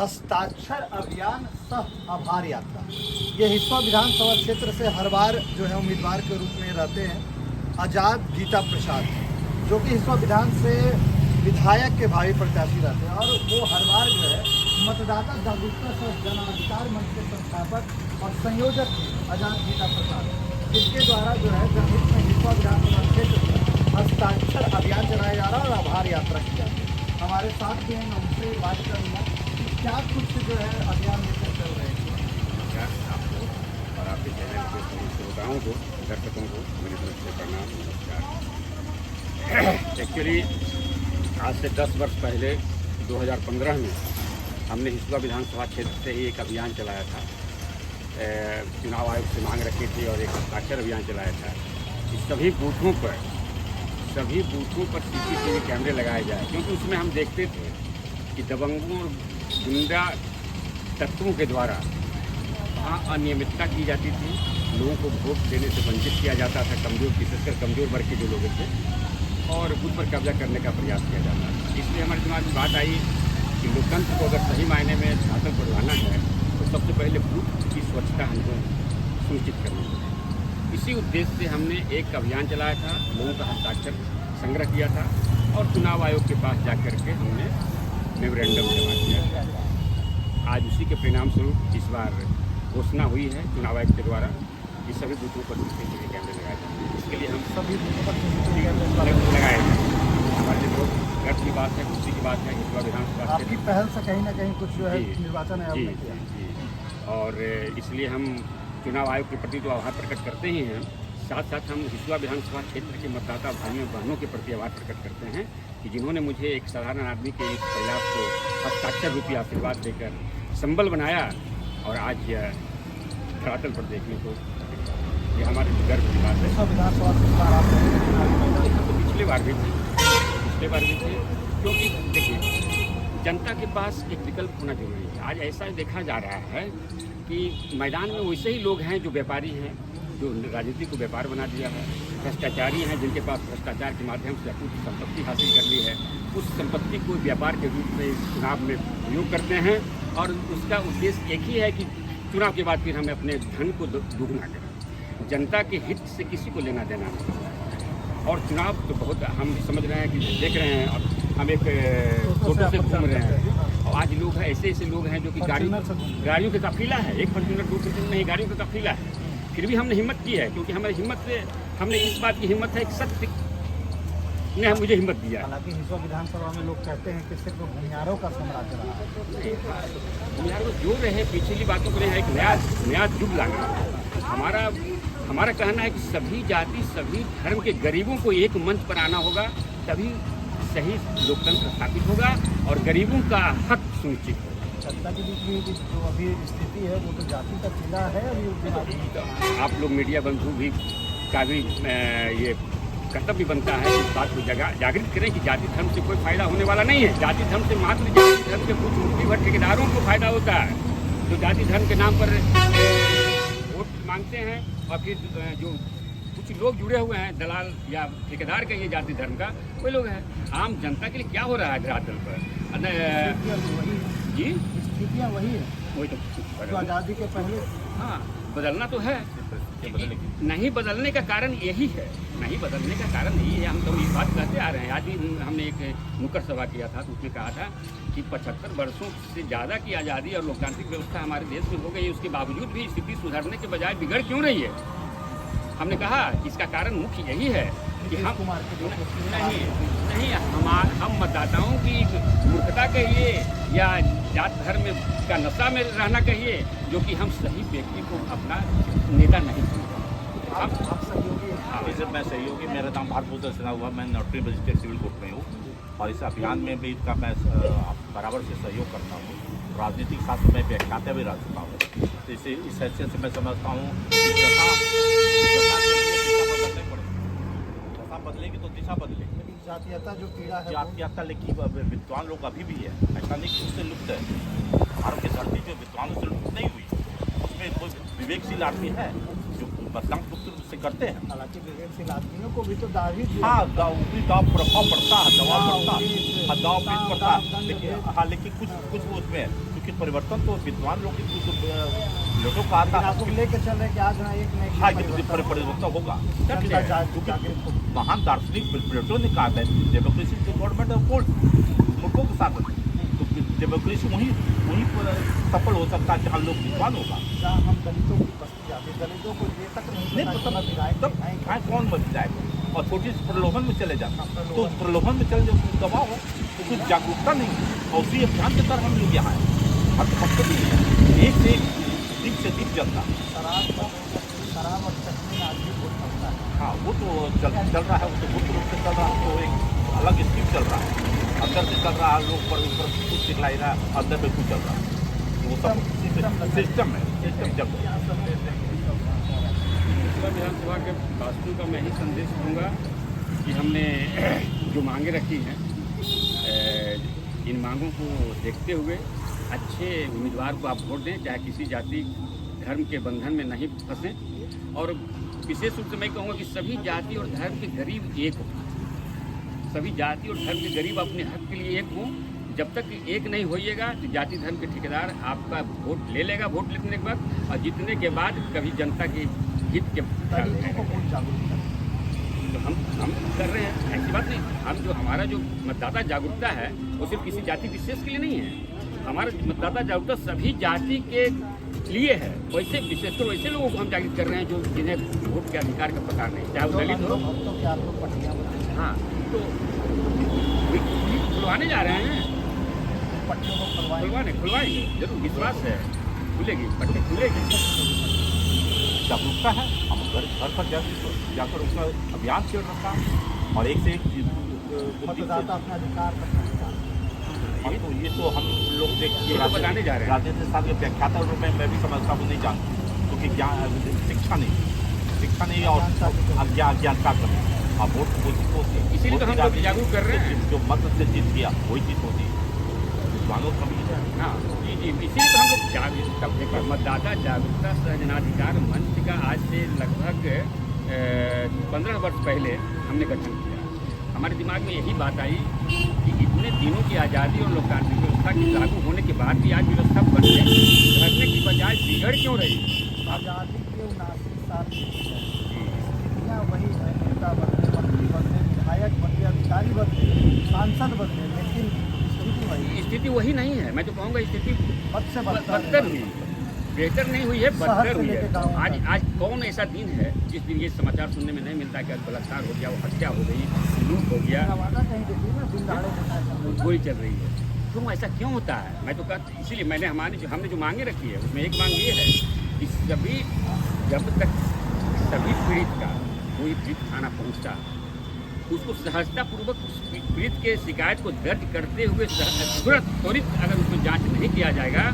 हस्ताक्षर अभियान सह आभार यात्रा। ये हिस्सा विधानसभा क्षेत्र से हर बार जो है उम्मीदवार के रूप में रहते हैं आज़ाद गीता प्रसाद, जो कि हिस्सा विधान से विधायक के भावी प्रत्याशी रहते हैं, और वो हर बार जो है मतदाता जागरूकता सह जन अधिकार मंच के संस्थापक और संयोजक आज़ाद गीता प्रसाद, जिसके द्वारा जो है जनहित में हिस्सा विधानसभा क्षेत्र में हस्ताक्षर अभियान चलाया जा रहा है और आभार यात्रा की जाती है। हमारे साथ भी हैं, उनसे बात करूँगा क्या कुछ जो है अभियान लेकर चल रहे हैं। आपको और आपके चैनल के सभी श्रोताओं को, दर्शकों को मेरी तरफ से प्रणाम, नमस्कार। एक्चुअली आज से 10 वर्ष पहले 2015 में हमने हिस्सा विधानसभा क्षेत्र से ही एक अभियान चलाया था। चुनाव आयोग से मांग रखी थी और एक हस्ताक्षर अभियान चलाया था कि सभी बूथों पर CCTV कैमरे लगाए जाए, क्योंकि उसमें हम देखते थे कि दबंगों और गुंडा तत्वों के द्वारा वहाँ अनियमितता की जाती थी, लोगों को वोट देने से वंचित किया जाता था, विशेषकर कमजोर वर्ग के जो लोग थे, और बूथ पर कब्जा करने का प्रयास किया जाता था। इसलिए हमारे दिमाग में बात आई कि लोकतंत्र को अगर सही मायने में शासन पर लाना है तो सबसे पहले बूथ की स्वच्छता हमको सुनिश्चित करनी है। इसी उद्देश्य से हमने एक अभियान चलाया था, लोगों का हस्ताक्षर संग्रह किया था और चुनाव आयोग के पास जाकर के हमने मेमोरेंडम जमा किया। आज उसी के परिणाम स्वरूप इस बार घोषणा हुई है चुनाव आयोग के द्वारा कि सभी बूथों पर CCTV कैमरे लगाए जाएंगे। इसके लिए हम सभी बूथों पर CCTV कैमरे लगाए जाएंगे। हमारे लिए बहुत गर्व की बात है, खुशी की बात है। हिस्सा विधानसभा आपकी पहल से कहीं ना कहीं कुछ जो है निर्वाचन आयोग ने किया। और इसलिए हम चुनाव आयोग के प्रति तो आभार प्रकट करते ही हैं, साथ साथ हम हिस्सा विधानसभा क्षेत्र के मतदाता भाइयों बहनों के प्रति आभार प्रकट करते हैं कि जिन्होंने मुझे एक साधारण आदमी के इस प्रयास को हस्ताक्षर रूपी आशीर्वाद देकर संबल बनाया और आज धरातल पर देखने को ये हमारे गर्व की बात है। तो पिछले बार भी थे, क्योंकि देखिए जनता के पास एक विकल्प होना जरूरी है। आज ऐसा देखा जा रहा है कि मैदान में वैसे ही लोग हैं जो व्यापारी हैं, जो राजनीति को व्यापार बना दिया है, भ्रष्टाचारी हैं जिनके पास भ्रष्टाचार के माध्यम से कुछ संपत्ति हासिल कर ली है, उस संपत्ति को व्यापार के रूप में चुनाव में उपयोग करते हैं और उसका उद्देश्य एक ही है कि चुनाव के बाद फिर हमें अपने धन को दुगना करें। जनता के हित से किसी को लेना देना नहीं। और चुनाव तो बहुत हम समझ रहे हैं कि देख रहे हैं, अब हम एक फोटो से घूम रहे हैं और आज लोग हैं, ऐसे लोग हैं जो कि गाड़ियों का काफिला है, 1 फॉर्च्यूनर 2 फॉर्च्यूनर नहीं, गाड़ियों का काफिला है। फिर भी हमने हिम्मत की है, क्योंकि हमारी हिम्मत से हमने इस बात की हिम्मत है कि सत्य ने मुझे हिम्मत दिया। हालांकि हिस्सा विधानसभा में लोग कहते हैं कि सिर्फ भूमिहारों का साम्राज्य रहा है। भूमिहारों जो रहे पिछली बातों को नहीं है, एक नया युग लाना। हमारा कहना है कि सभी जाति सभी धर्म के गरीबों को एक मंच पर आना होगा, तभी सही लोकतंत्र स्थापित होगा और गरीबों का हक सुनिश्चित होगा। जनता के बीच में जो अभी स्थिति है वो तो जाति का किला है। अभी आप लोग मीडिया बंधु भी का भी ये कर्तव्य बनता है इस बात को जागृत करें कि जाति धर्म से कोई फायदा होने वाला नहीं है। जाति धर्म से मात्र जाति धर्म के कुछ मुट्ठी भर ठेकेदारों को फायदा होता है, जो जाति धर्म के नाम पर वोट मांगते हैं और फिर जो कुछ लोग जुड़े हुए हैं दलाल या ठेकेदार के ये जाति धर्म का, वही लोग हैं। आम जनता के लिए क्या हो रहा है धरातल पर? जी स्थितियाँ वही है, वही तो आज़ादी के पहले। हाँ, बदलना तो है, नहीं बदलने का कारण यही है, हम तो ये बात कहते आ रहे हैं। आज भी हमने एक नुक्कड़ सभा किया था तो उसमें कहा था कि 75 वर्षों से ज़्यादा की आज़ादी और लोकतांत्रिक व्यवस्था हमारे देश में हो गई, उसके बावजूद भी स्थिति सुधरने के बजाय बिगड़ क्यों रही है? हमने कहा इसका कारण मुख्य यही है कि हम हम मतदाताओं की मूर्खता कहिए या जात धर्म का नशा में रहना कहिए, जो कि हम सही व्यक्ति को अपना नेता नहीं चुनते। आप सहयोगी? हाँ, मैं सहयोगी, मेरा नाम भारत भूषण सिन्हा हुआ, मैं नोटरी मजिस्ट्रेट सिविल कोर्ट में हूँ और इस अभियान में भी इसका मैं बराबर से सहयोग करता हूँ। राजनीतिक शास्त्र में व्याख्याता भी रह चुका हूँ, तो इस हैसियत से मैं समझता हूँ कि दशा बदलेगी तो दिशा बदलेगी। जातीयता जो पीड़ा है, जातीयता लेकिन विद्वान लोग अभी भी है, ऐसा नहीं कि उससे लुप्त है। भारत की धरती जो विद्वानों से लुप्त नहीं हुई, उसमें कोई विवेकशील आदमी है जो मतदान पुत्र से करते हैं। हालांकि विवेकशील आदमियों को भी तो दावी हाँ, भी दाव प्रभाव पड़ता है, दबाव पड़ता है, हाँ, दाव भी पड़ता है, लेकिन हाँ, लेकिन कुछ वो उसमें है, क्योंकि परिवर्तन तो विद्वान लोग की कुछ लोगों का आता आप लोग है। लेके चल रहे हैं कि आज ना एक नहीं हाँ, कि परिवर्तन होगा, क्योंकि महान दार्शनिक प्लेटो ने कहा था democracy is the government of all, मूर्खों के साथ तो डेमोक्रेसी वही सफल हो सकता है जहाँ लोग विद्वान होगा। जहाँ हम दलितों की बस्ती जाते, दलितों को ये तक नहीं तब कौन बच जाएगा और छोटी सी प्रलोभन में चले जाता, तो प्रलोभन में चले जाओ दबाव हो, तो कुछ जागरूकता नहीं है। और उसी अभियान के तरह हम लोग यहाँ हैं, हर मकसद ही है एक से दिन से दिन चलता। शराब और चटनी में आदमी बहुत चलता है। हाँ, वो तो चल रहा है, वो तो मुख्य रूप से चल रहा है, तो एक अलग स्कीम चल रहा है, अंदर से चल रहा है, लोग पर ऊपर कुछ दिखलाई रहा है, अंदर में कुछ चल रहा है, वो सब सिस्टम है, सिस्टम चल रहा है। विधानसभा के वास्तु का मैं ही संदेश दूंगा कि हमने जो मांगे रखी हैं, इन मांगों को देखते हुए अच्छे उम्मीदवार को आप वोट दें, चाहे किसी जाति धर्म के बंधन में नहीं फंसें। और विशेष रूप से मैं कहूँगा कि सभी जाति और धर्म के गरीब एक हों, सभी जाति और धर्म के गरीब अपने हक के लिए एक हों। जब तक एक नहीं होइएगा तो जाति धर्म के ठेकेदार आपका वोट ले लेगा, वोट लेने के बाद, और जीतने के बाद कभी जनता के हित के तो हम कर रहे हैं, ऐसी बात नहीं। हम जो हमारा जो मतदाता जागरूकता है वो सिर्फ किसी जाति विशेष के लिए नहीं है, हमारा मतदाता जागरूकता सभी जाति के लिए है। वैसे विशेषकर वैसे लोगों को हम जागृत कर रहे हैं जो जिन्हें वोट के अधिकार का पता नहीं, चाहे वो दलित हो। हाँ, तो खुलवाने जा रहे हैं, पट्टियों को खुलवाएंगे जरूर, विश्वास है खुलेगी, पट्टी खुलेगी। जागरूकता है, हम घर पर जाकर उसका अभियान चल रखा और एक से एक मतदाता अपना अधिकार तो ये तो हम लोग देखिए बताने जा रहे हैं। राजनीति साहब के व्याख्याता रूप में मैं भी समझता हूँ, नहीं जानता, क्योंकि ज्ञान शिक्षा नहीं और अज्ञानता कमी। हाँ, वोट इसीलिए तो हम लोग जागरूक कर रहे हैं, जो मत से जीत गया वही जीत होती है, विद्वानों कमी है। हाँ जी, इसीलिए तो हम लोग जागरूक देखिए, मतदाता जागरूकता सहजनाधिकार मंच का आज से लगभग 15 वर्ष पहले हमने गठन किया। हमारे दिमाग में यही बात आई कि इतने दिनों की आज़ादी और लोकतांत्रिक व्यवस्था की लागू होने के बाद भी आज व्यवस्था बनने की बजाय बिगड़ क्यों रही? आज़ादी के 79 साल स्थितियाँ वही है, नेता बदले, मंत्री बदले, विधायक बदले, अधिकारी बदले, सांसद बदले, लेकिन स्थिति वही नहीं है। मैं तो कहूँगा स्थिति बद से बदतर हुई, बेहतर नहीं हुई है, बदतर हुई है। आज कौन ऐसा दिन है जिस दिन ये समाचार सुनने में नहीं मिलता कि आज बलात्कार हो गया, वो हत्या हो गई, लूट हो गया, गोली चल रही है। क्यों ऐसा क्यों होता है? मैं तो कहता, इसीलिए हमने जो मांगे रखी है उसमें एक मांग ये है कि जब तक सभी पीड़ित का कोई पीड़ित थाना पहुँचता, उसको सहजतापूर्वक पीड़ित के शिकायत को दर्ज करते हुए त्वरित अगर उसमें जांच नहीं किया जाएगा,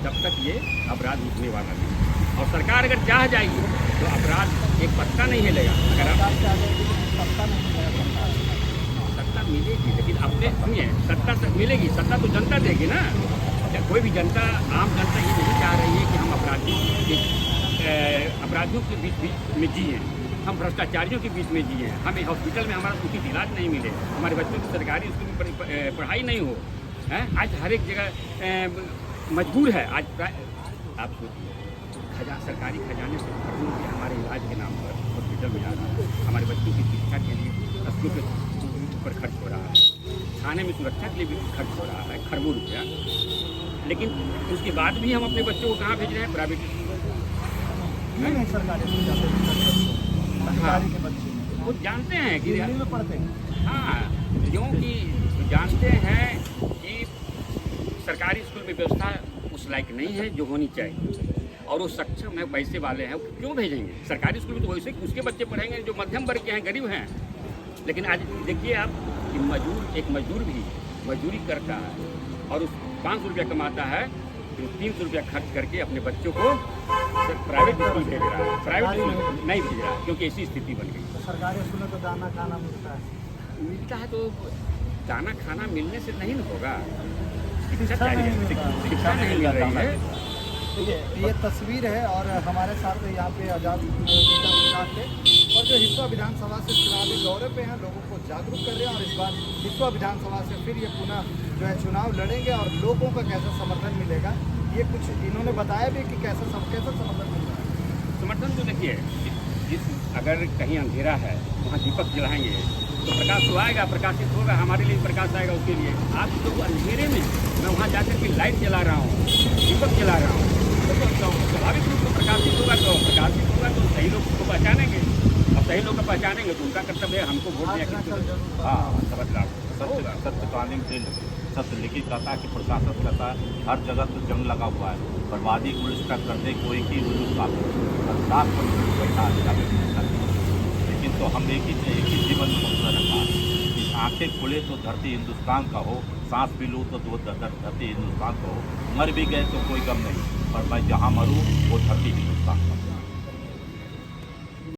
तब तक ये अपराध रुकने वाला नहीं। और सरकार अगर चाह जाएगी तो अपराध एक पत्ता नहीं हिलेगा। अगर सत्ता मिलेगी, लेकिन अपने सुनिए, सत्ता तक मिलेगी, सत्ता तो जनता देगी ना। कोई भी जनता, आम जनता ये नहीं चाह रही है कि हम अपराधियों के बीच में जिए, हम भ्रष्टाचारियों के बीच में जिए, हमें हॉस्पिटल में हमारा उचित इलाज नहीं मिले, हमारे बच्चों की सरकारी स्कूल में पढ़ाई नहीं हो। आज हर एक जगह मजबूर है। आज आप सोचिए, सरकारी खजाने से करोड़ों रुपया हमारे इलाज के नाम पर हॉस्पिटल में जा रहा है, हमारे बच्चों की शिक्षा के लिए स्कूल के ऊपर खर्च हो रहा है, थाने में सुरक्षा के लिए भी खर्च हो रहा है खरबों रुपया। लेकिन उसके बाद भी हम अपने बच्चों को कहाँ भेज रहे हैं? Private school. वो जानते हैं कि पढ़ते हैं, हाँ, क्योंकि जानते हैं कि सरकारी स्कूल में व्यवस्था उस लायक नहीं है जो होनी चाहिए, और वो सक्षम है, पैसे वाले हैं, क्यों भेजेंगे? सरकारी स्कूल में तो वैसे उसके बच्चे पढ़ेंगे जो मध्यम वर्ग के हैं, गरीब हैं। लेकिन आज देखिए आप कि एक मजदूर भी मजदूरी करता है और उस 500 रुपया कमाता है, तो 300 रुपया खर्च करके अपने बच्चों को प्राइवेट स्कूल भेज रहा है, प्राइवेट स्कूल नहीं भेज रहा है, क्योंकि ऐसी स्थिति बन गई। सरकारी स्कूल में तो दाना खाना मिलता है, तो दाना खाना मिलने से नहीं न होगा, शिक्षा नहीं मिल रही है। देखिए ये तस्वीर है और हमारे साथ यहाँ पे आजाद गीता प्रकाश थे और जो हिस्सा विधानसभा से चुनावी दौरे पे हैं, लोगों को जागरूक कर रहे हैं और इस बार हिस्सा विधानसभा से फिर ये पुनः जो है चुनाव लड़ेंगे और लोगों का कैसा समर्थन मिलेगा, ये कुछ इन्होंने बताया भी कि कैसा समर्थन मिल रहा है। समर्थन तो देखिए, जिस अगर कहीं अंधेरा है वहाँ दीपक जलाएंगे तो प्रकाश तो आएगा, प्रकाशित होगा, हमारे लिए प्रकाश आएगा। उसके लिए आप लोग अंधेरे में मैं वहाँ जाकर के लाइट जला रहा हूँ, दीपक जला रहा हूँ, तो स्वाभाविक रूप से प्रकाशित होगा तो सही लोग उसको पहचानेंगे और सही लोग को पहचानेंगे तो उनका कर्तव्य है हमको वोट दिया। हाँ, समझ रहा सत्यकालीन फिल्म सत्य लिखित कहता है कि प्रशासन कहता है हर जगह तो जंग लगा हुआ है, बर्बादी पुलिस का कर दे कोई की उल्लू का 10% बैठा लेकिन तो हम एक ही जीवन में मसला रखा कि आंखें खुले तो धरती हिंदुस्तान का हो, सांस भी लूँ तो धरती हिंदुस्तान का हो, मर भी गए तो कोई गम नहीं, पर मैं जहाँ मरूँ वो धरती हिंदुस्तान का।